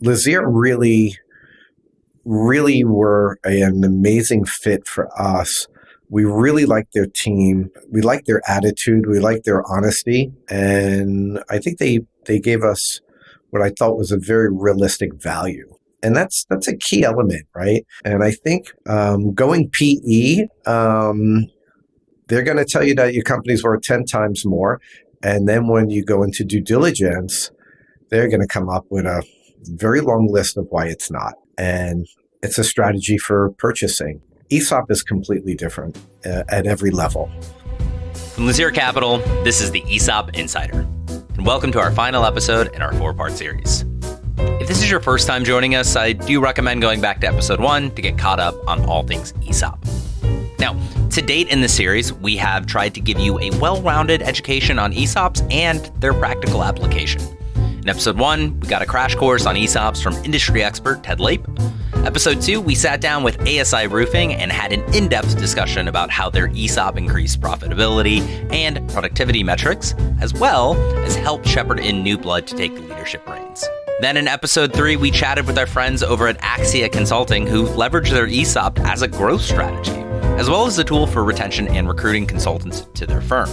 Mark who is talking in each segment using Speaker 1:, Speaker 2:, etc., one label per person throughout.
Speaker 1: Lazear really were an amazing fit for us. We really liked their team. We liked their attitude. We liked their honesty. And I think they gave us what I thought was a very realistic value. And that's a key element, right? And I think going PE, they're going to tell you that your company's worth 10 times more. And then when you go into due diligence, they're going to come up with a very long list of why it's not. And it's a strategy for purchasing. ESOP is completely different at every level.
Speaker 2: From Lazear Capital, this is the ESOP Insider. And welcome to our final episode in our 4-part series. If this is your first time joining us, I do recommend going back to episode 1 to get caught up on all things ESOP. Now, to date in this series, we have tried to give you a well-rounded education on ESOPs and their practical application. In episode 1, we got a crash course on ESOPs from industry expert Ted Lape. Episode 2, we sat down with ASI Roofing and had an in-depth discussion about how their ESOP increased profitability and productivity metrics, as well as helped shepherd in new blood to take the leadership reins. Then in episode 3, we chatted with our friends over at Axia Consulting who leveraged their ESOP as a growth strategy, as well as a tool for retention and recruiting consultants to their firm.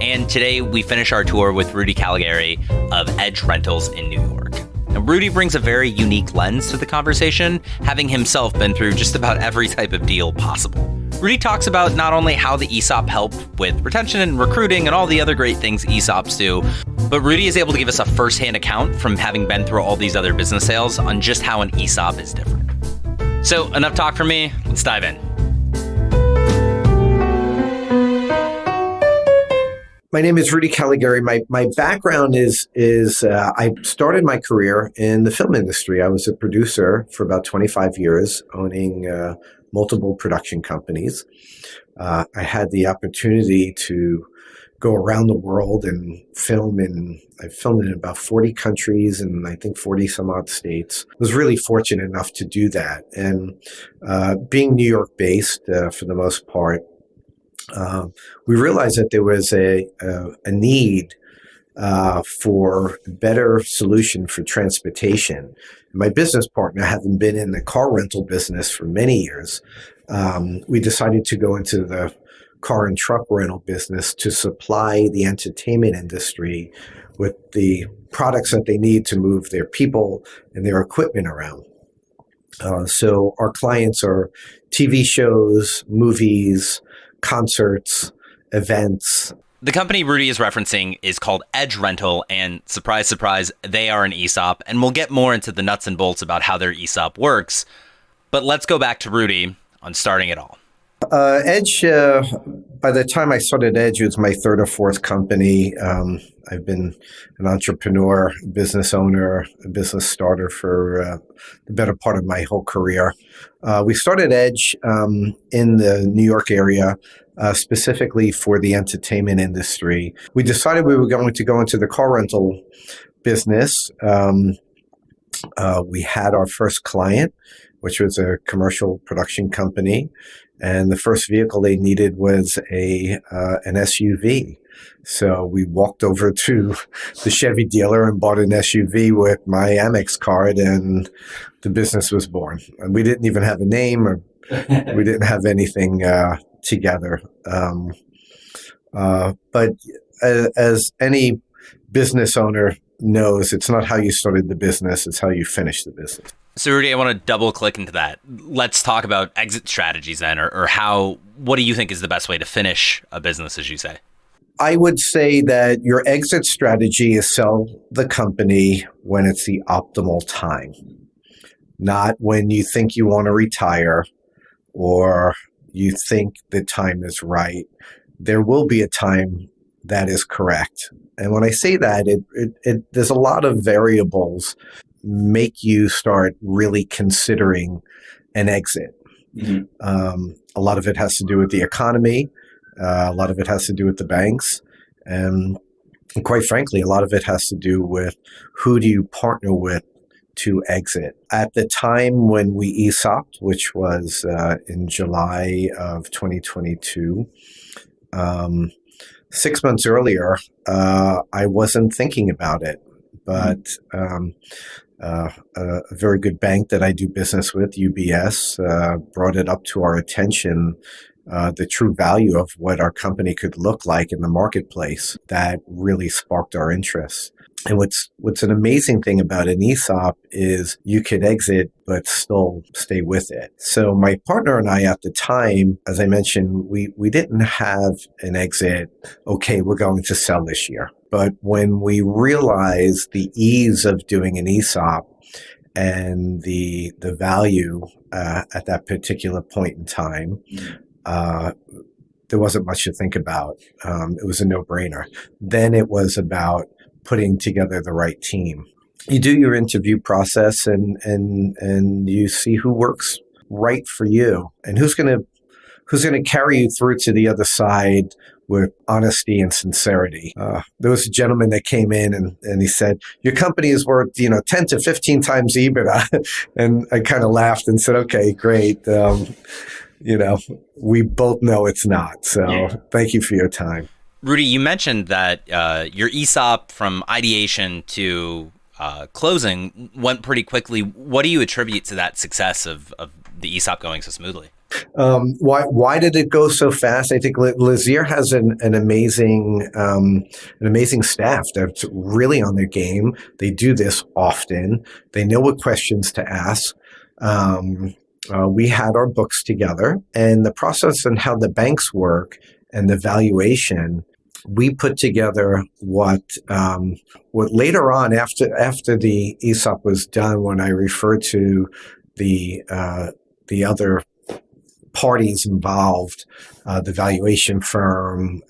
Speaker 2: And today, we finish our tour with Rudy Caligari of Edge Rentals in New York. Now, Rudy brings a very unique lens to the conversation, having himself been through just about every type of deal possible. Rudy talks about not only how the ESOP helped with retention and recruiting and all the other great things ESOPs do, but Rudy is able to give us a firsthand account from having been through all these other business sales on just how an ESOP is different. So enough talk from me, let's dive in.
Speaker 1: My name is Rudy Caligari. My background is I started my career in the film industry. I was a producer for about 25 years, owning multiple production companies. I had the opportunity to go around the world and I filmed in about 40 countries and I think 40 some odd states. I was really fortunate enough to do that. And being New York based for the most part, we realized that there was a need for a better solution for transportation. My business partner, having been in the car rental business for many years, we decided to go into the car and truck rental business to supply the entertainment industry with the products that they need to move their people and their equipment around. So our clients are TV shows, movies, concerts, events.
Speaker 2: The company Rudy is referencing is called Edge Rental, and surprise, surprise, they are an ESOP, and we'll get more into the nuts and bolts about how their ESOP works. But let's go back to Rudy on starting it all.
Speaker 1: Edge, by the time I started Edge, it was my third or fourth company. I've been an entrepreneur, business owner, a business starter for the better part of my whole career. We started Edge in the New York area, specifically for the entertainment industry. We decided we were going to go into the car rental business. We had our first client, which was a commercial production company. And the first vehicle they needed was an SUV. So we walked over to the Chevy dealer and bought an SUV with my Amex card, and the business was born. And we didn't even have a name, or we didn't have anything together. But as any business owner knows, it's not how you started the business, it's how you finish the business.
Speaker 2: So Rudy, I want to double click into that. Let's talk about exit strategies then, or what do you think is the best way to finish a business, as you say?
Speaker 1: I would say that your exit strategy is sell the company when it's the optimal time, not when you think you want to retire or you think the time is right. There will be a time that is correct. And when I say that, there's a lot of variables make you start really considering an exit. Mm-hmm. A lot of it has to do with the economy. A lot of it has to do with the banks. And quite frankly, a lot of it has to do with who do you partner with to exit. At the time when we ESOPed, which was in July of 2022, 6 months earlier, I wasn't thinking about it. But a very good bank that I do business with, UBS, brought it up to our attention, the true value of what our company could look like in the marketplace. That really sparked our interest. And what's an amazing thing about an ESOP is you could exit but still stay with it. So my partner and I at the time, as I mentioned, we didn't have an exit, okay, we're going to sell this year. But when we realized the ease of doing an ESOP and the value at that particular point in time, there wasn't much to think about. It was a no-brainer. Then it was about putting together the right team. You do your interview process and you see who works right for you and who's going to carry you through to the other side with honesty and sincerity. There was a gentleman that came in and he said, your company is worth 10 to 15 times EBITDA. And I kind of laughed and said, okay, great. We both know it's not. So Thank you for your time.
Speaker 2: Rudy, you mentioned that your ESOP from ideation to closing went pretty quickly. What do you attribute to that success of the ESOP going so smoothly?
Speaker 1: Why did it go so fast? I think Lazear has an amazing staff that's really on their game. They do this often. They know what questions to ask. We had our books together, and the process and how the banks work and the valuation. We put together what later on after the ESOP was done, when I referred to the other parties involved, the valuation firm,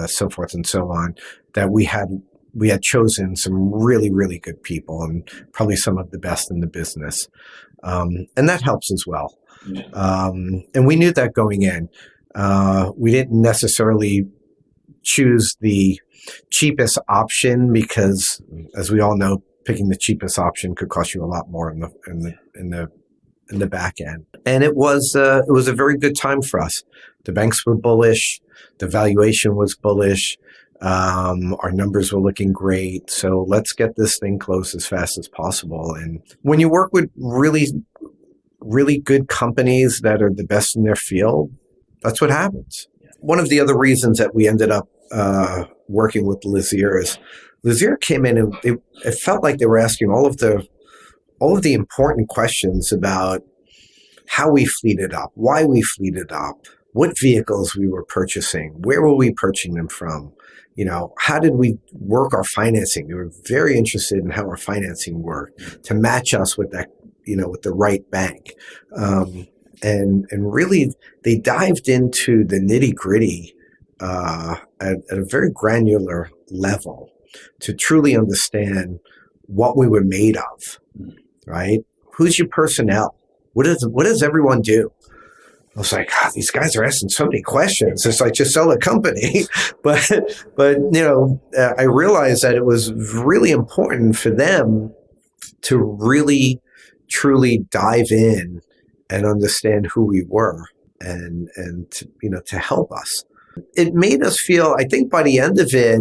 Speaker 1: so forth and so on, that we had chosen some really, really good people and probably some of the best in the business. And that helps as well. And we knew that going in. We didn't necessarily choose the cheapest option because, as we all know, picking the cheapest option could cost you a lot more in the back end. And it was a very good time for us. The banks were bullish, the valuation was bullish, our numbers were looking great. So let's get this thing closed as fast as possible. And when you work with really, really good companies that are the best in their field, that's what happens. One of the other reasons that we ended up working with Lazear is Lazear came in and it felt like they were asking all of the important questions about how we fleeted up, why we fleeted up, what vehicles we were purchasing, where were we purchasing them from, how did we work our financing? They were very interested in how our financing worked to match us with that, with the right bank. And really, they dived into the nitty-gritty at a very granular level to truly understand what we were made of, right? Who's your personnel? What does everyone do? I was like, these guys are asking so many questions. It's like, just sell a company. but I realized that it was really important for them to really, truly dive in and understand who we were and to help us. It made us feel, I think by the end of it,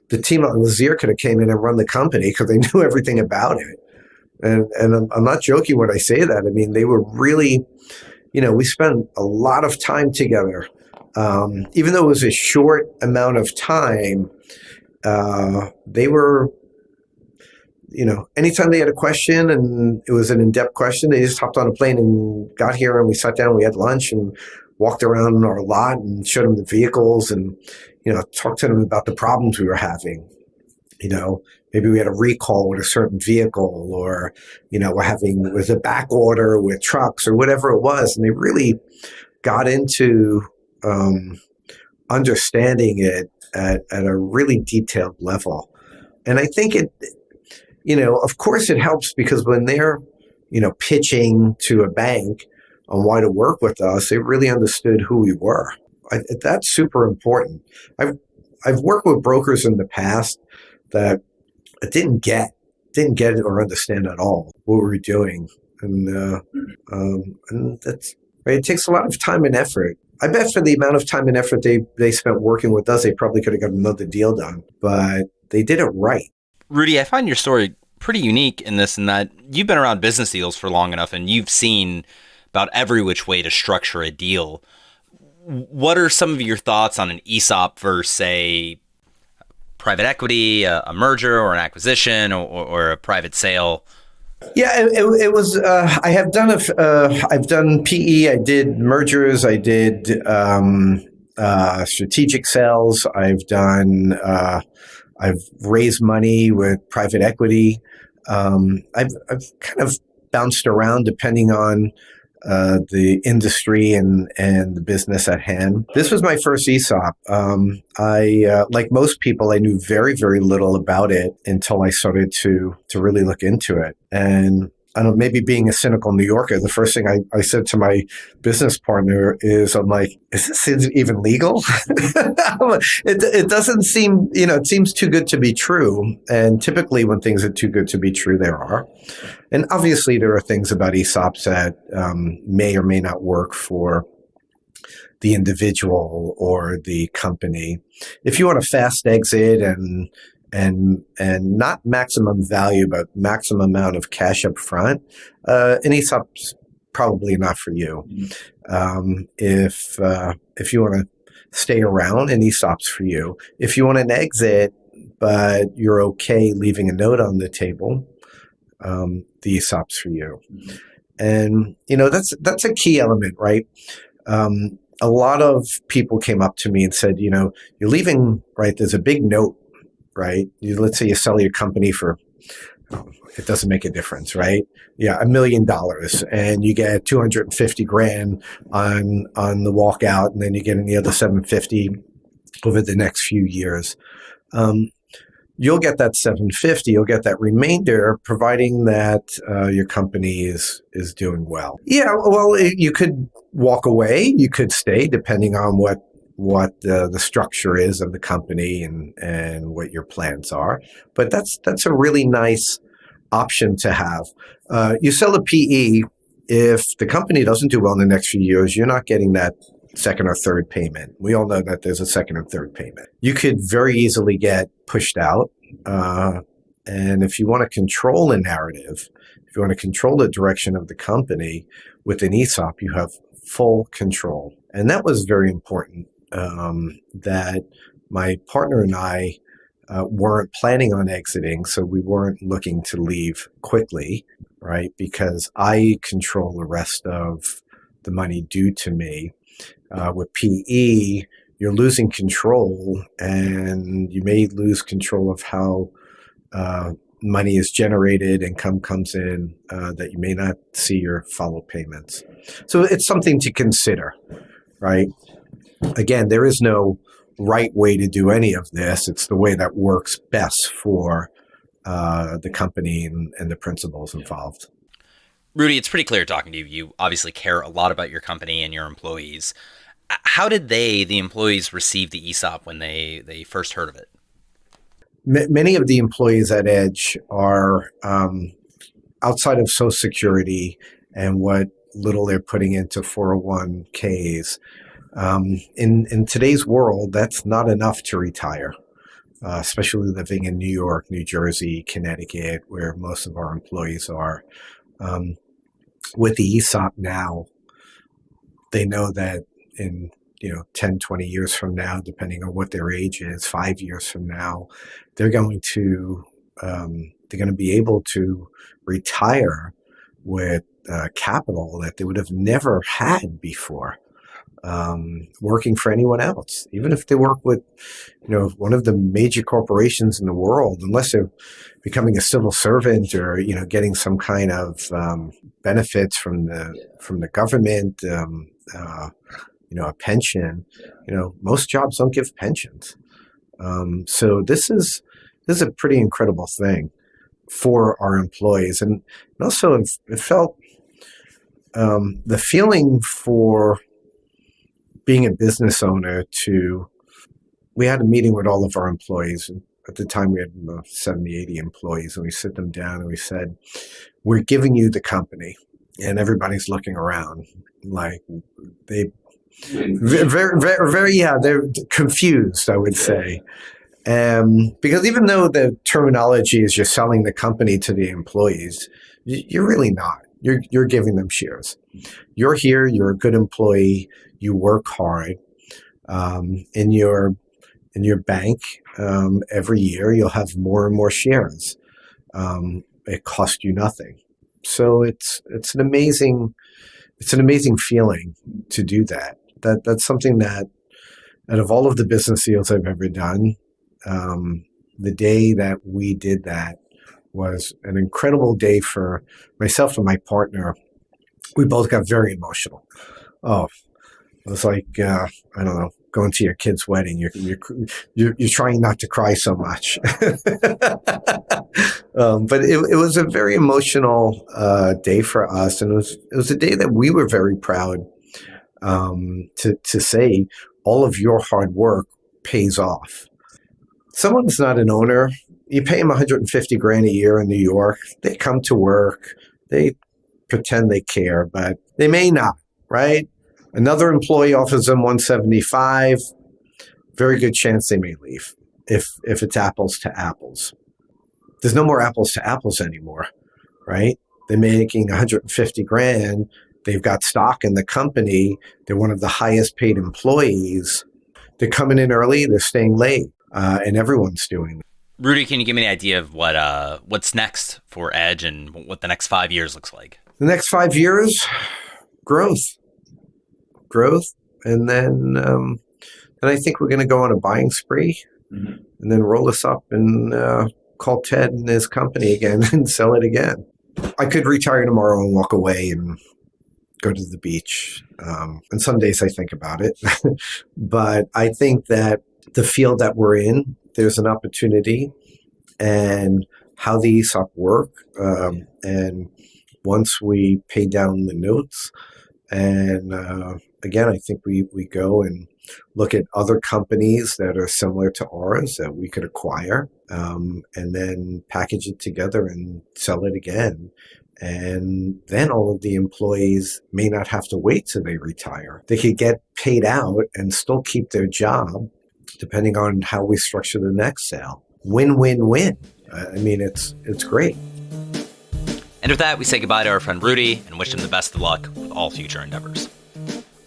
Speaker 1: the team at Lazear could have came in and run the company because they knew everything about it. And I'm not joking when I say that. I mean, they were really, we spent a lot of time together. Even though it was a short amount of time, they were, anytime they had a question and it was an in-depth question, they just hopped on a plane and got here and we sat down, we had lunch and walked around our lot and showed them the vehicles and, talked to them about the problems we were having. Maybe we had a recall with a certain vehicle or, with a back order with trucks or whatever it was. And they really got into understanding it at a really detailed level. And I think it, of course it helps because when they're, pitching to a bank on why to work with us, they really understood who we were. That's super important. I've worked with brokers in the past that I didn't get it or understand at all what we were doing. And that's right. It takes a lot of time and effort. I bet for the amount of time and effort they spent working with us, they probably could have got another deal done, but they did it right.
Speaker 2: Rudy, I find your story pretty unique in this, in that you've been around business deals for long enough and you've seen about every which way to structure a deal. What are some of your thoughts on an ESOP versus, say, private equity, a merger or an acquisition, or a private sale?
Speaker 1: Yeah, it was. I have done I've done PE. I did mergers. I did strategic sales. I've raised money with private equity. I've kind of bounced around depending on the industry and the business at hand. This was my first ESOP. Like most people, I knew very, very little about it until I started to really look into it. And I don't know, maybe being a cynical New Yorker, the first thing I said to my business partner is, I'm like, is this even legal? It doesn't seem, it seems too good to be true. And typically when things are too good to be true, there are. And obviously there are things about ESOPs that may or may not work for the individual or the company. If you want a fast exit and not maximum value, but maximum amount of cash up front, an ESOP's probably not for you. If you want to stay around, an ESOP's for you. If you want an exit, but you're okay leaving a note on the table, the ESOP's for you. And, that's a key element, right? A lot of people came up to me and said, you're leaving, right? There's a big note, right? Let's say you sell your company for, it doesn't make a difference, right? Yeah, $1 million, and you get 250 grand on the walkout, and then you get the other 750 over the next few years. You'll get that 750. You'll get that remainder, providing that your company is doing well. Yeah, well, you could walk away. You could stay, depending on what the structure is of the company and what your plans are. But that's a really nice option to have. You sell a PE, if the company doesn't do well in the next few years, you're not getting that second or third payment. We all know that there's a second or third payment. You could very easily get pushed out. And if you want to control a narrative, if you want to control the direction of the company with an ESOP, you have full control. And that was very important. That my partner and I weren't planning on exiting, so we weren't looking to leave quickly, right? Because I control the rest of the money due to me. With PE, you're losing control, and you may lose control of how money is generated, income comes in, that you may not see your follow payments. So it's something to consider, right? Again, there is no right way to do any of this. It's the way that works best for the company and the principals involved.
Speaker 2: Rudy, it's pretty clear talking to you. You obviously care a lot about your company and your employees. How did the employees, receive the ESOP when they first heard of it?
Speaker 1: Many of the employees at Edge are outside of Social Security and what little they're putting into 401ks. In today's world, that's not enough to retire, especially living in New York, New Jersey, Connecticut, where most of our employees are. With the ESOP now, they know that in 10, 20 years from now, depending on what their age is, 5 years from now, they're going to be able to retire with capital that they would have never had before. Working for anyone else, even if they work with, one of the major corporations in the world, unless they're becoming a civil servant or, getting some kind of benefits from the government, a pension. Most jobs don't give pensions. So this is a pretty incredible thing for our employees, and also it felt the feeling for being a business owner we had a meeting with all of our employees. At the time, we had 70, 80 employees, and we sit them down and we said, we're giving you the company. And everybody's looking around like they're confused, I would say. Because even though the terminology is you're selling the company to the employees, you're really not. You're giving them shares. You're here. You're a good employee. You work hard. In your bank, every year you'll have more and more shares. It costs you nothing. So it's an amazing feeling to do that. That's something that, out of all of the business deals I've ever done, the day that we did that was an incredible day for myself and my partner. We both got very emotional. Oh, it was like, I don't know, going to your kid's wedding. You're trying not to cry so much. But it was a very emotional day for us, and it was a day that we were very proud to say all of your hard work pays off. Someone's not an owner. You pay them $150,000 a year in New York. They come to work. They pretend they care, but they may not, right? Another employee offers them $175,000. Very good chance they may leave if it's apples to apples. There's no more apples to apples anymore, right? They're making $150,000. They've got stock in the company. They're one of the highest paid employees. They're coming in early. They're staying late, and everyone's doing that.
Speaker 2: Rudy, can you give me an idea of what's next for Edge and what the next 5 years looks like?
Speaker 1: The next 5 years, growth, and then I think we're going to go on a buying spree, and then roll this up and call Ted and his company again and sell it again. I could retire tomorrow and walk away and go to the beach. And some days I think about it, but I think that the field that we're in, there's an opportunity, and how the ESOP work. And once we pay down the notes, and again, I think we go and look at other companies that are similar to ours that we could acquire, and then package it together and sell it again. And then all of the employees may not have to wait till they retire. They could get paid out and still keep their job, depending on how we structure the next sale. Win, win, win. I mean, it's great.
Speaker 2: And with that, we say goodbye to our friend Rudy and wish him the best of luck with all future endeavors.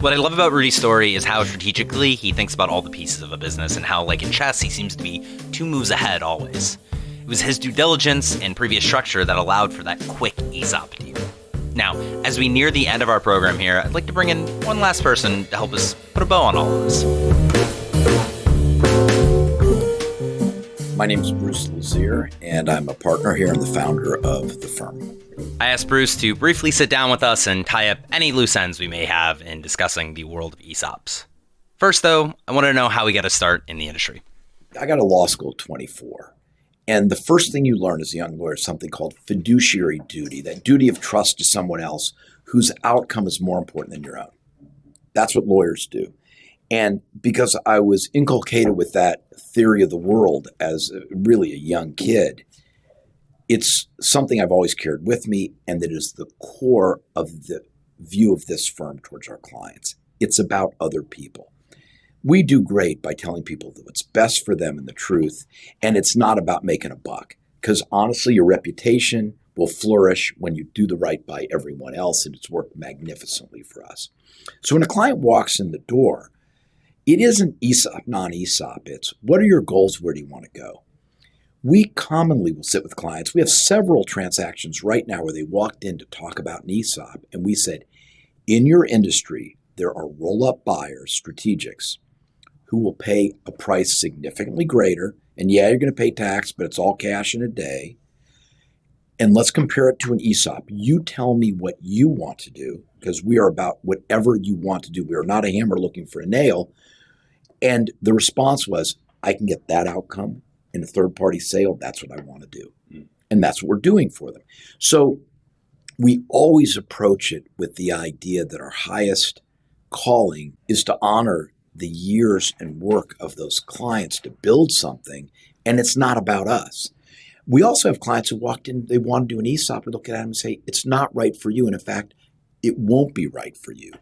Speaker 2: What I love about Rudy's story is how strategically he thinks about all the pieces of a business, and how, like in chess, he seems to be 2 moves ahead always. It was his due diligence and previous structure that allowed for that quick ESOP deal. Now, as we near the end of our program here, I'd like to bring in one last person to help us put a bow on all of this.
Speaker 3: My name is Bruce Lazear, and I'm a partner here and the founder of the firm.
Speaker 2: I asked Bruce to briefly sit down with us and tie up any loose ends we may have in discussing the world of ESOPs. First, though, I want to know how we got to start in the industry.
Speaker 3: I got to law school at 24. And the first thing you learn as a young lawyer is something called fiduciary duty, that duty of trust to someone else whose outcome is more important than your own. That's what lawyers do. And because I was inculcated with that theory of the world as really a young kid, it's something I've always carried with me, and that is the core of the view of this firm towards our clients. It's about other people. We do great by telling people what's best for them and the truth, and it's not about making a buck, because honestly, your reputation will flourish when you do the right by everyone else, and it's worked magnificently for us. So when a client walks in the door, it isn't ESOP, non-ESOP. It's what are your goals? Where do you want to go? We commonly will sit with clients. We have several transactions right now where they walked in to talk about an ESOP, and we said, in your industry, there are roll-up buyers, strategics, who will pay a price significantly greater. And yeah, you're going to pay tax, but it's all cash in a day. And let's compare it to an ESOP. You tell me what you want to do, because we are about whatever you want to do. We are not a hammer looking for a nail. And the response was, I can get that outcome in a third-party sale. That's what I want to do. And that's what we're doing for them. So we always approach it with the idea that our highest calling is to honor the years and work of those clients to build something, and it's not about us. We also have clients who walked in, they want to do an ESOP, we look at them and say, it's not right for you. And in fact, it won't be right for you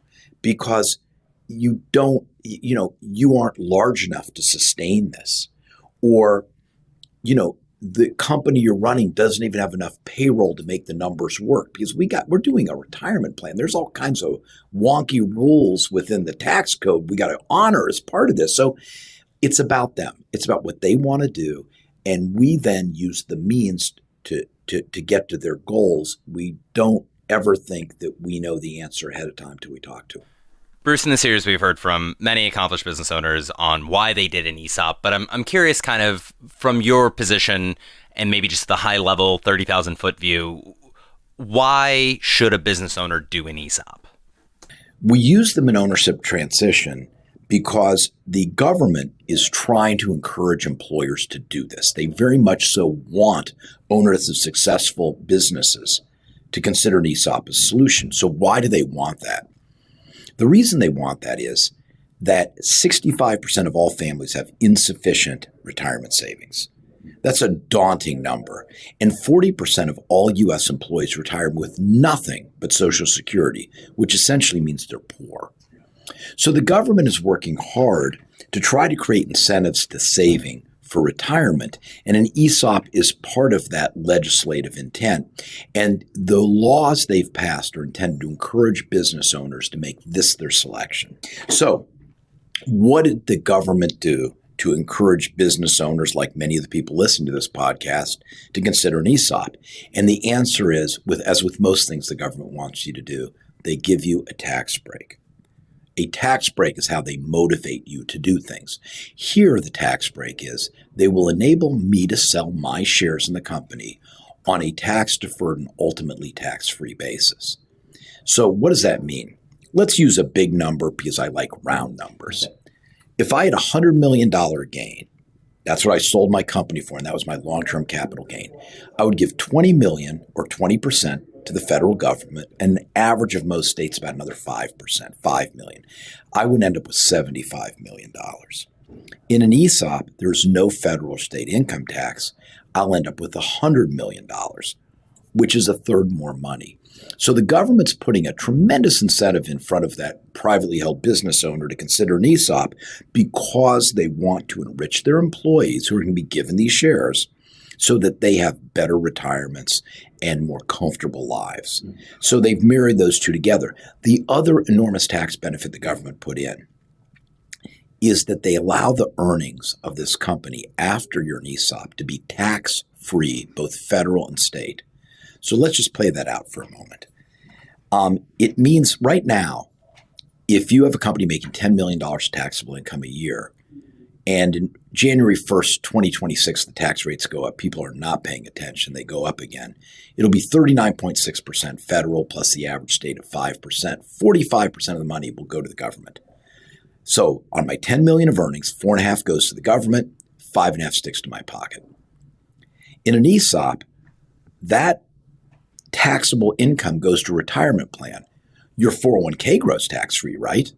Speaker 3: because you aren't large enough to sustain this, or, the company you're running doesn't even have enough payroll to make the numbers work because we're doing a retirement plan. There's all kinds of wonky rules within the tax code we got to honor as part of this. So it's about them. It's about what they want to do. And we then use the means to get to their goals. We don't ever think that we know the answer ahead of time till we talk to them.
Speaker 2: Bruce, in the series, we've heard from many accomplished business owners on why they did an ESOP, but I'm curious kind of from your position and maybe just the high level 30,000 foot view, why should a business owner do an ESOP?
Speaker 3: We use them in ownership transition because the government is trying to encourage employers to do this. They very much so want owners of successful businesses to consider an ESOP as a solution. So why do they want that? The reason they want that is that 65% of all families have insufficient retirement savings. That's a daunting number. And 40% of all U.S. employees retire with nothing but Social Security, which essentially means they're poor. So the government is working hard to try to create incentives to saving for retirement, and an ESOP is part of that legislative intent. And the laws they've passed are intended to encourage business owners to make this their selection. So what did the government do to encourage business owners, like many of the people listening to this podcast, to consider an ESOP? And the answer is, as with most things the government wants you to do, they give you a tax break. A tax break is how they motivate you to do things. Here, the tax break is they will enable me to sell my shares in the company on a tax-deferred and ultimately tax-free basis. So what does that mean? Let's use a big number because I like round numbers. If I had a $100 million gain, that's what I sold my company for, and that was my long-term capital gain, I would give $20 million or 20% to the federal government, and the average of most states about another 5%, $5 million. I would end up with $75 million. In an ESOP, there's no federal or state income tax. I'll end up with $100 million, which is a third more money. So the government's putting a tremendous incentive in front of that privately held business owner to consider an ESOP because they want to enrich their employees who are going to be given these shares so that they have better retirements and more comfortable lives. So they've married those two together. The other enormous tax benefit the government put in is that they allow the earnings of this company after you're an ESOP to be tax-free, both federal and state. So let's just play that out for a moment. It means right now, if you have a company making $10 million taxable income a year, and in January 1st, 2026, the tax rates go up. People are not paying attention. They go up again. It'll be 39.6% federal plus the average state of 5%. 45% of the money will go to the government. So on my $10 million of earnings, 4.5 goes to the government, 5.5 sticks to my pocket. In an ESOP, that taxable income goes to a retirement plan. Your 401k grows tax-free, right?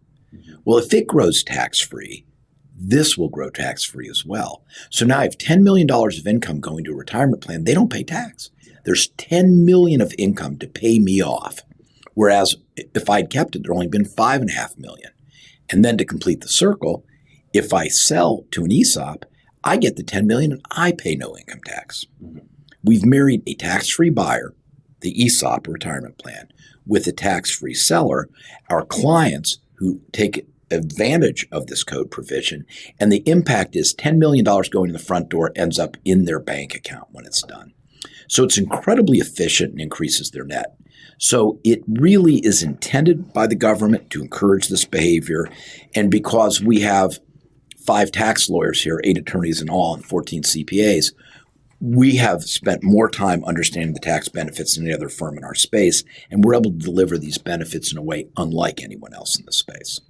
Speaker 3: Well, if it grows tax-free, this will grow tax-free as well. So now I have $10 million of income going to a retirement plan. They don't pay tax. There's $10 million of income to pay me off. Whereas if I'd kept it, there'd only been $5.5 million. And then to complete the circle, if I sell to an ESOP, I get the $10 million and I pay no income tax. We've married a tax-free buyer, the ESOP retirement plan, with a tax-free seller, our clients who take advantage of this code provision, and the impact is $10 million going to the front door ends up in their bank account when it's done. So it's incredibly efficient and increases their net. So it really is intended by the government to encourage this behavior. And because we have 5 tax lawyers here, 8 attorneys in all, and 14 CPAs, we have spent more time understanding the tax benefits than any other firm in our space, and we're able to deliver these benefits in a way unlike anyone else in the space.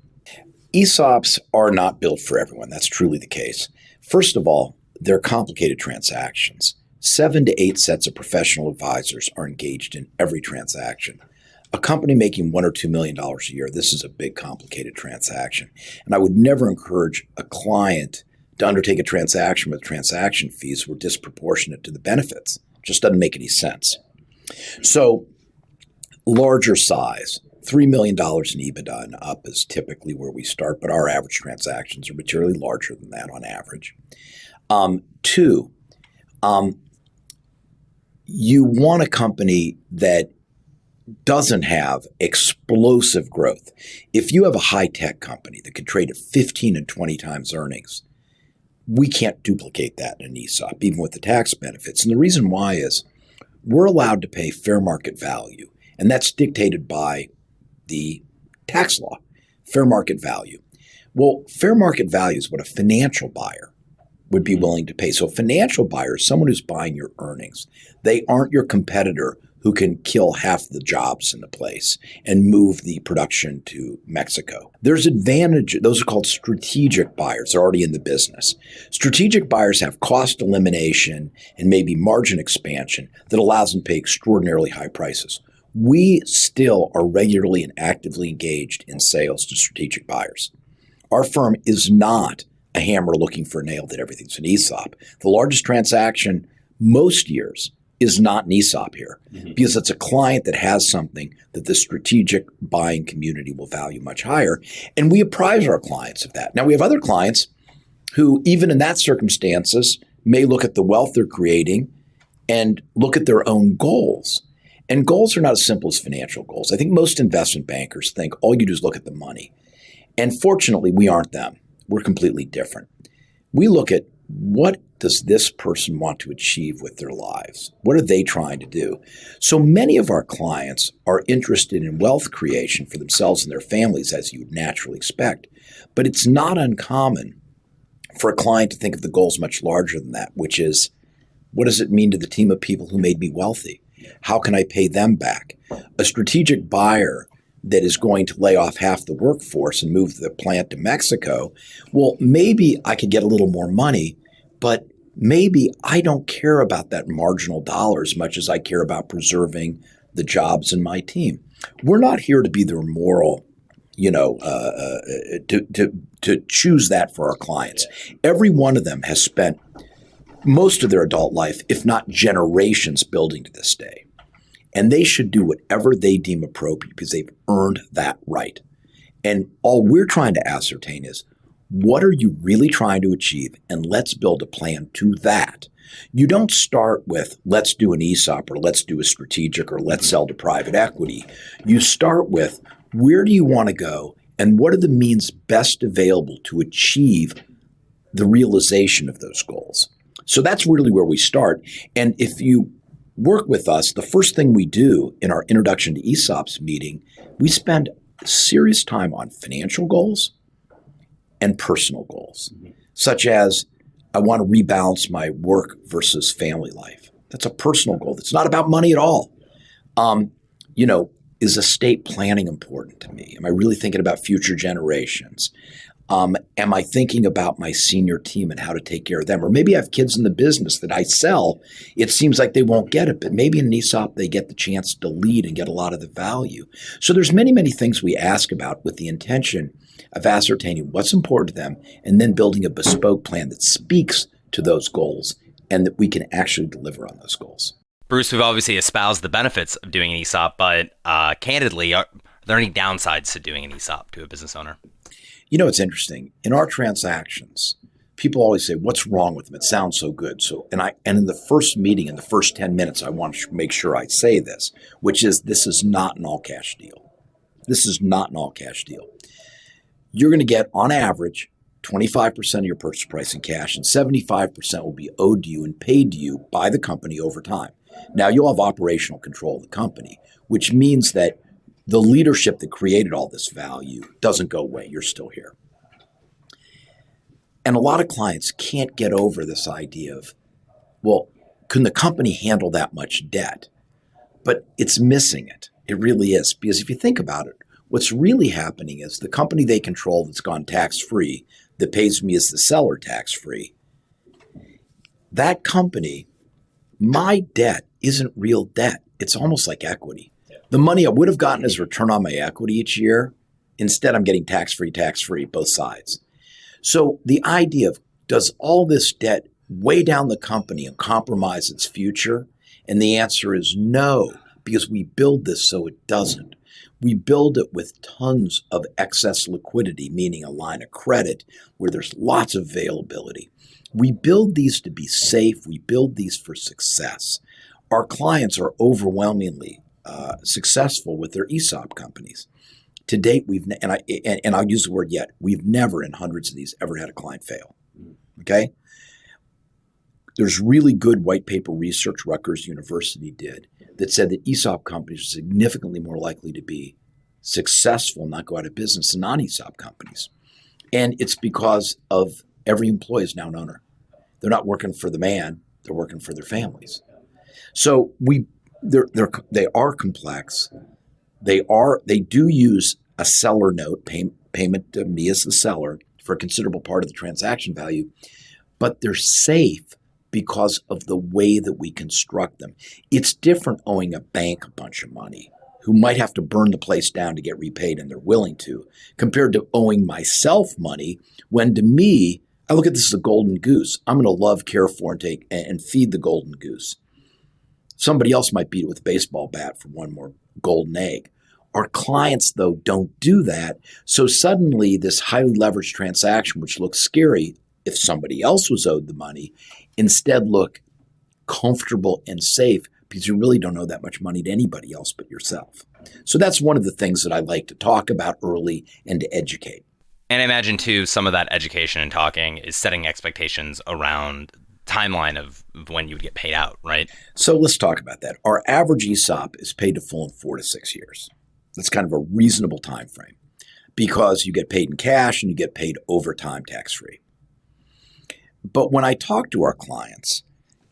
Speaker 3: ESOPs are not built for everyone. That's truly the case. First of all, they're complicated transactions. 7 to 8 sets of professional advisors are engaged in every transaction. A company making $1 or $2 million a year, this is a big, complicated transaction. And I would never encourage a client to undertake a transaction with transaction fees were disproportionate to the benefits. It just doesn't make any sense. So larger size, $3 million in EBITDA and up is typically where we start, but our average transactions are materially larger than that on average. Two, you want a company that doesn't have explosive growth. If you have a high-tech company that could trade at 15 and 20 times earnings, we can't duplicate that in an ESOP, even with the tax benefits. And the reason why is we're allowed to pay fair market value, and that's dictated by the tax law, fair market value. Well, fair market value is what a financial buyer would be willing to pay. So a financial buyer is someone who's buying your earnings. They aren't your competitor who can kill half the jobs in the place and move the production to Mexico. There's advantage. Those are called strategic buyers. They're already in the business. Strategic buyers have cost elimination and maybe margin expansion that allows them to pay extraordinarily high prices. We still are regularly and actively engaged in sales to strategic buyers. Our firm is not a hammer looking for a nail that everything's an ESOP. The largest transaction most years is not an ESOP here because it's a client that has something that the strategic buying community will value much higher. And we apprise our clients of that. Now, we have other clients who, even in that circumstances, may look at the wealth they're creating and look at their own goals. And goals are not as simple as financial goals. I think most investment bankers think all you do is look at the money. And fortunately, we aren't them. We're completely different. We look at what does this person want to achieve with their lives? What are they trying to do? So many of our clients are interested in wealth creation for themselves and their families, as you would naturally expect. But it's not uncommon for a client to think of the goals much larger than that, which is, what does it mean to the team of people who made me wealthy? How can I pay them back? A strategic buyer that is going to lay off half the workforce and move the plant to Mexico, well, maybe I could get a little more money, but maybe I don't care about that marginal dollar as much as I care about preserving the jobs in my team. We're not here to be their moral, to choose that for our clients. Every one of them has spent most of their adult life, if not generations, building to this day. And they should do whatever they deem appropriate because they've earned that right. And all we're trying to ascertain is, what are you really trying to achieve? And let's build a plan to that. You don't start with, let's do an ESOP or let's do a strategic or let's sell to private equity. You start with, where do you want to go? And what are the means best available to achieve the realization of those goals? So that's really where we start. And if you work with us, the first thing we do in our introduction to ESOPs meeting, we spend serious time on financial goals and personal goals, such as, I want to rebalance my work versus family life. That's a personal goal. That's not about money at all. Is estate planning important to me? Am I really thinking about future generations? Am I thinking about my senior team and how to take care of them? Or maybe I have kids in the business that I sell. It seems like they won't get it, but maybe in an ESOP they get the chance to lead and get a lot of the value. So there's many, many things we ask about with the intention of ascertaining what's important to them and then building a bespoke plan that speaks to those goals and that we can actually deliver on those goals.
Speaker 2: Bruce, we've obviously espoused the benefits of doing an ESOP, but candidly, are there any downsides to doing an ESOP to a business owner?
Speaker 3: It's interesting. In our transactions, people always say, what's wrong with them? It sounds so good. And in the first meeting, in the first 10 minutes, I want to make sure I say this, which is, this is not an all-cash deal. This is not an all-cash deal. You're going to get, on average, 25% of your purchase price in cash, and 75% will be owed to you and paid to you by the company over time. Now, you'll have operational control of the company, which means that the leadership that created all this value doesn't go away. You're still here. And a lot of clients can't get over this idea of, well, can the company handle that much debt? But it's missing it. It really is. Because if you think about it, what's really happening is the company they control that's gone tax-free, that pays me as the seller tax-free, that company, my debt isn't real debt. It's almost like equity. The money I would have gotten as return on my equity each year, instead I'm getting tax-free, both sides. So the idea of, does all this debt weigh down the company and compromise its future? And the answer is no, because we build this so it doesn't. We build it with tons of excess liquidity, meaning a line of credit where there's lots of availability. We build these to be safe. We build these for success. Our clients are overwhelmingly successful with their ESOP companies. To date, and I'll use the word yet, we've never in hundreds of these ever had a client fail. Okay? There's really good white paper research Rutgers University did that said that ESOP companies are significantly more likely to be successful, not go out of business, than non-ESOP companies. And it's because of every employee is now an owner. They're not working for the man, they're working for their families. So they are complex. They do use a seller note, payment to me as the seller for a considerable part of the transaction value, but they're safe because of the way that we construct them. It's different owing a bank a bunch of money, who might have to burn the place down to get repaid, and they're willing to, compared to owing myself money when, to me, I look at this as a golden goose. I'm going to love, care for, and take and feed the golden goose. Somebody else might beat it with a baseball bat for one more golden egg. Our clients, though, don't do that. So suddenly this highly leveraged transaction, which looks scary if somebody else was owed the money, instead look comfortable and safe because you really don't owe that much money to anybody else but yourself. So that's one of the things that I like to talk about early and to educate.
Speaker 2: And I imagine, too, some of that education and talking is setting expectations around timeline of when you would get paid out, right?
Speaker 3: So let's talk about that. Our average ESOP is paid to full in 4 to 6 years. That's kind of a reasonable time frame because you get paid in cash and you get paid overtime tax-free. But when I talk to our clients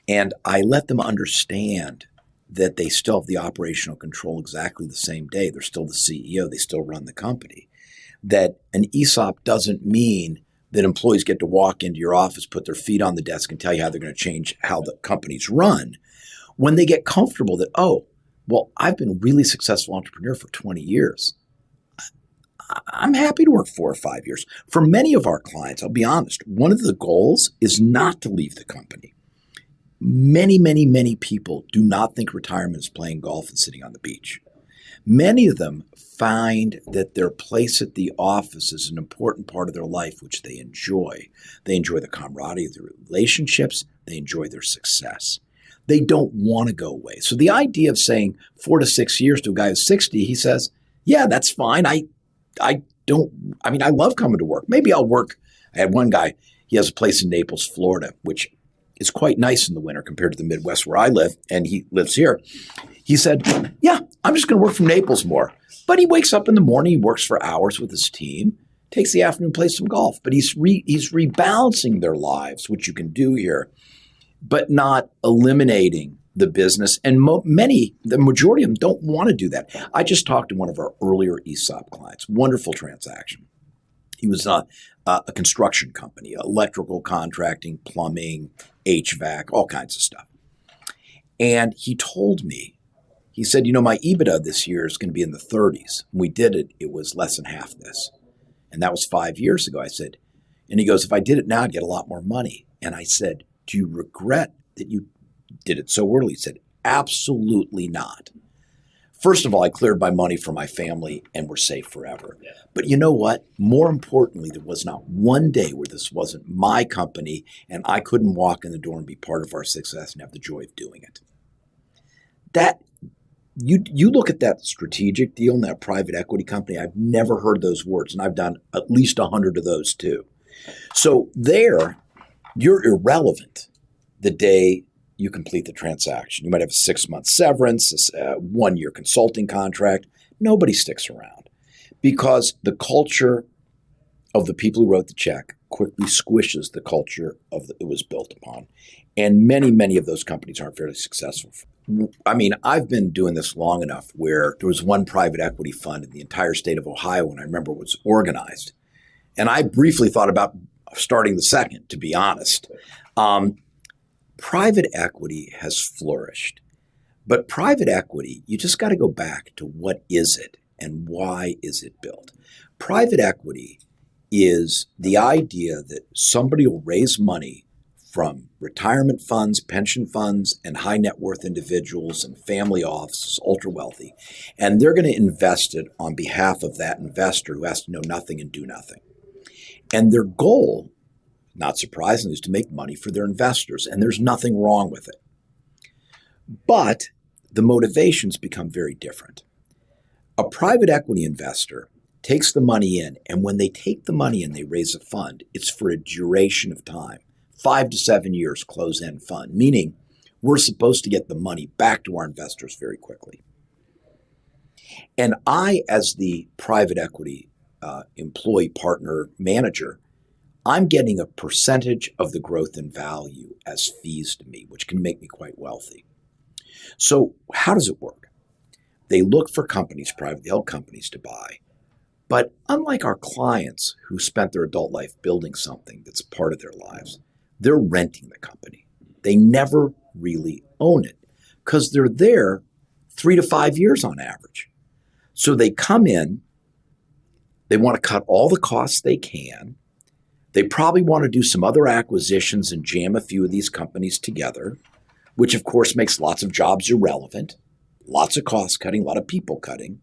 Speaker 3: and I let them understand that they still have the operational control exactly the same day, they're still the CEO, they still run the company, that an ESOP doesn't mean that employees get to walk into your office, put their feet on the desk, and tell you how they're going to change how the company's run. When they get comfortable that, oh, well, I've been a really successful entrepreneur for 20 years. I'm happy to work 4 or 5 years. For many of our clients, I'll be honest, one of the goals is not to leave the company. Many, many, many people do not think retirement is playing golf and sitting on the beach. Many of them find that their place at the office is an important part of their life, which they enjoy. They enjoy the camaraderie of their relationships. They enjoy their success. They don't want to go away. So the idea of saying 4 to 6 years to a guy who's 60, he says, yeah, that's fine. I love coming to work. Maybe I'll work. I had one guy, he has a place in Naples, Florida, which is quite nice in the winter compared to the Midwest where I live, and he lives here. He said, yeah, I'm just going to work from Naples more. But he wakes up in the morning, he works for hours with his team, takes the afternoon, plays some golf. But he's rebalancing their lives, which you can do here, but not eliminating the business. And the majority of them don't want to do that. I just talked to one of our earlier ESOP clients, wonderful transaction. He was a construction company, electrical contracting, plumbing, HVAC, all kinds of stuff. And he told me, he said, my EBITDA this year is going to be in the 30s. When we did it, it was less than half this. And that was 5 years ago, I said. And he goes, if I did it now, I'd get a lot more money. And I said, do you regret that you did it so early? He said, absolutely not. First of all, I cleared my money for my family and we're safe forever. Yeah. But you know what? More importantly, there was not one day where this wasn't my company and I couldn't walk in the door and be part of our success and have the joy of doing it. That you look at that strategic deal in that private equity company, I've never heard those words, and I've done at least 100 of those too. So there, you're irrelevant the day you complete the transaction. You might have a 6-month severance, a 1-year consulting contract. Nobody sticks around because the culture of the people who wrote the check quickly squishes the culture it was built upon. And many, many of those companies aren't very successful. I mean, I've been doing this long enough where there was one private equity fund in the entire state of Ohio, and I remember it was organized. And I briefly thought about starting the second, to be honest. Private equity has flourished. But private equity, you just got to go back to what is it and why is it built? Private equity is the idea that somebody will raise money from retirement funds, pension funds, and high net worth individuals and family offices, ultra wealthy, and they're going to invest it on behalf of that investor who has to know nothing and do nothing. And their goal, not surprisingly, is to make money for their investors, and there's nothing wrong with it. But the motivations become very different. A private equity investor takes the money in, and when they take the money in, they raise a fund. It's for a duration of time, 5 to 7 years close-end fund, meaning we're supposed to get the money back to our investors very quickly. And I, as the private equity employee partner manager, I'm getting a percentage of the growth in value as fees to me, which can make me quite wealthy. So how does it work? They look for companies, privately held companies, to buy. But unlike our clients who spent their adult life building something that's part of their lives, they're renting the company. They never really own it because they're there 3 to 5 years on average. So they come in, they want to cut all the costs they can. They probably want to do some other acquisitions and jam a few of these companies together, which of course makes lots of jobs irrelevant, lots of cost cutting, a lot of people cutting,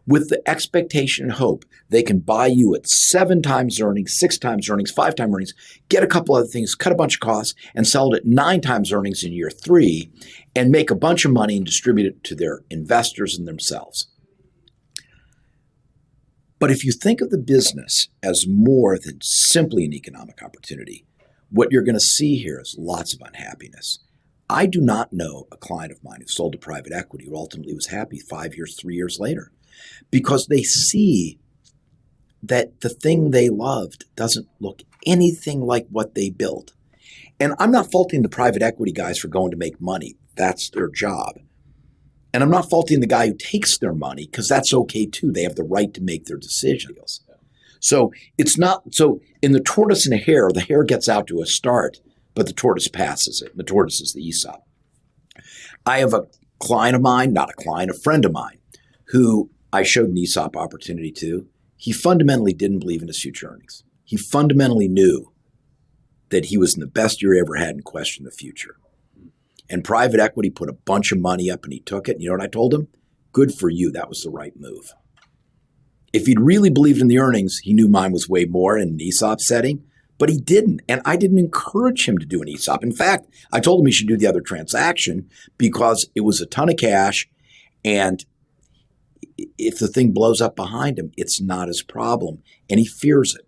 Speaker 3: with the expectation and hope they can buy you at 7 times earnings, 6 times earnings, 5 times earnings, get a couple other things, cut a bunch of costs, and sell it at 9 times earnings in year 3, and make a bunch of money and distribute it to their investors and themselves. But if you think of the business as more than simply an economic opportunity, what you're going to see here is lots of unhappiness. I do not know a client of mine who sold to private equity who ultimately was happy 5 years, 3 years later, because they see that the thing they loved doesn't look anything like what they built. And I'm not faulting the private equity guys for going to make money. That's their job. And I'm not faulting the guy who takes their money because that's okay too. They have the right to make their decisions. So it's not, so in the tortoise and the hare gets out to a start, but the tortoise passes it. The tortoise is the ESOP. I have a client of mine, not a client, a friend of mine, who I showed an ESOP opportunity to. He fundamentally didn't believe in his future earnings. He fundamentally knew that he was in the best year he ever had and questioned the future. And private equity put a bunch of money up and he took it. And you know what I told him? Good for you. That was the right move. If he'd really believed in the earnings, he knew mine was way more in an ESOP setting, but he didn't. And I didn't encourage him to do an ESOP. In fact, I told him he should do the other transaction because it was a ton of cash. And if the thing blows up behind him, it's not his problem. And he fears it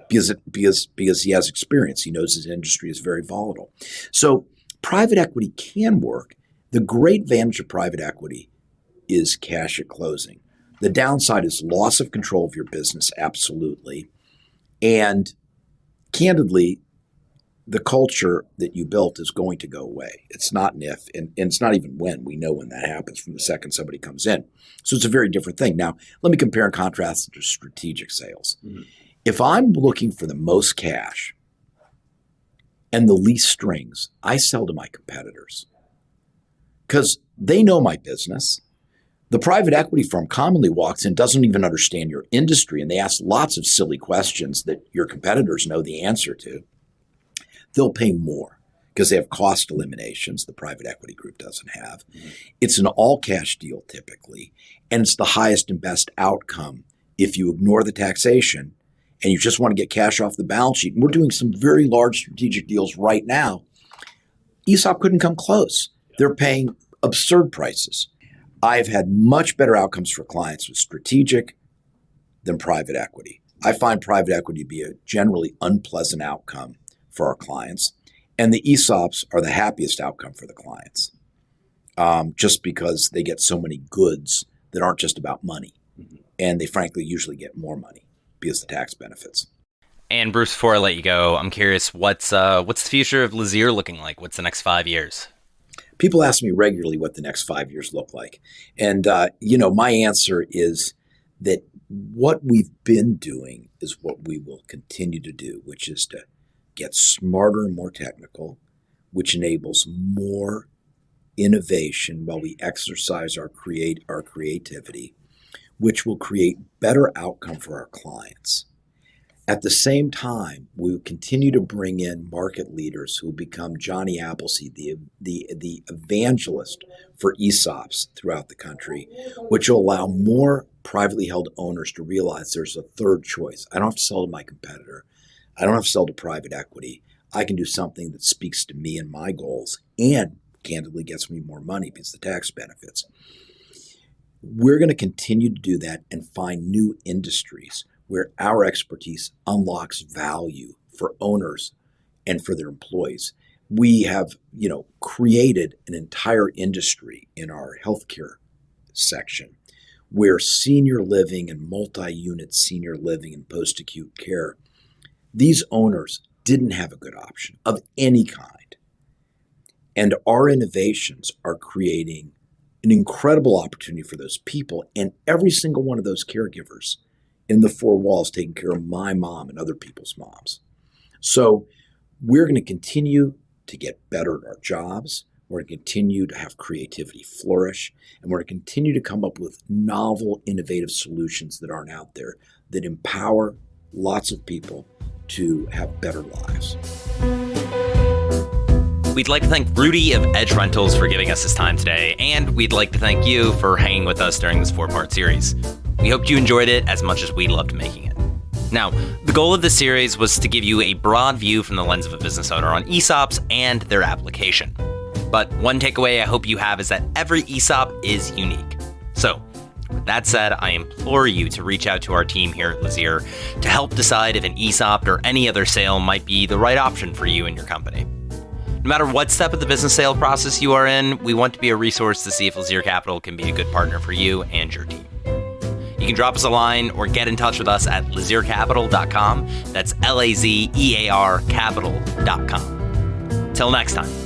Speaker 3: because he has experience. He knows his industry is very volatile. So private equity can work. The great advantage of private equity is cash at closing. The downside is loss of control of your business, absolutely. And candidly, the culture that you built is going to go away. It's not an if, and it's not even when. We know when that happens from the second somebody comes in. So it's a very different thing. Now, let me compare and contrast to strategic sales. Mm-hmm. If I'm looking for the most cash and the least strings, I sell to my competitors because they know my business. The private equity firm commonly walks in, doesn't even understand your industry, and they ask lots of silly questions that your competitors know the answer to. They'll pay more because they have cost eliminations the private equity group doesn't have. Mm-hmm. It's an all-cash deal typically, and it's the highest and best outcome if you ignore the taxation and you just want to get cash off the balance sheet. And we're doing some very large strategic deals right now. ESOP couldn't come close. They're paying absurd prices. I've had much better outcomes for clients with strategic than private equity. I find private equity to be a generally unpleasant outcome for our clients. And the ESOPs are the happiest outcome for the clients, just because they get so many goods that aren't just about money. Mm-hmm. And they frankly usually get more money because of the tax benefits.
Speaker 2: And Bruce, before I let you go, I'm curious, what's the future of Lazear looking like? What's the next 5 years?
Speaker 3: People ask me regularly what the next 5 years look like. And, my answer is that what we've been doing is what we will continue to do, which is to get smarter and more technical, which enables more innovation while we exercise our creativity, which will create better outcome for our clients. At the same time, we will continue to bring in market leaders who will become Johnny Appleseed, the evangelist for ESOPs throughout the country, which will allow more privately held owners to realize there's a third choice. I don't have to sell to my competitor. I don't have to sell to private equity. I can do something that speaks to me and my goals and candidly gets me more money because the tax benefits. We're going to continue to do that and find new industries where our expertise unlocks value for owners and for their employees. We have, created an entire industry in our healthcare section where senior living and multi-unit senior living and post-acute care, these owners didn't have a good option of any kind. And our innovations are creating an incredible opportunity for those people and every single one of those caregivers in the four walls taking care of my mom and other people's moms. So we're going to continue to get better at our jobs. We're going to continue to have creativity flourish, and we're going to continue to come up with novel, innovative solutions that aren't out there that empower lots of people to have better lives.
Speaker 2: We'd like to thank Rudy of Edge Rentals for giving us his time today, and we'd like to thank you for hanging with us during this 4-part series. We hoped you enjoyed it as much as we loved making it. Now, the goal of this series was to give you a broad view from the lens of a business owner on ESOPs and their application. But one takeaway I hope you have is that every ESOP is unique. So, with that said, I implore you to reach out to our team here at Lazear to help decide if an ESOP or any other sale might be the right option for you and your company. No matter what step of the business sale process you are in, we want to be a resource to see if Lazear Capital can be a good partner for you and your team. You can drop us a line or get in touch with us at lazearcapital.com. That's LAZEAR capital.com. Till next time.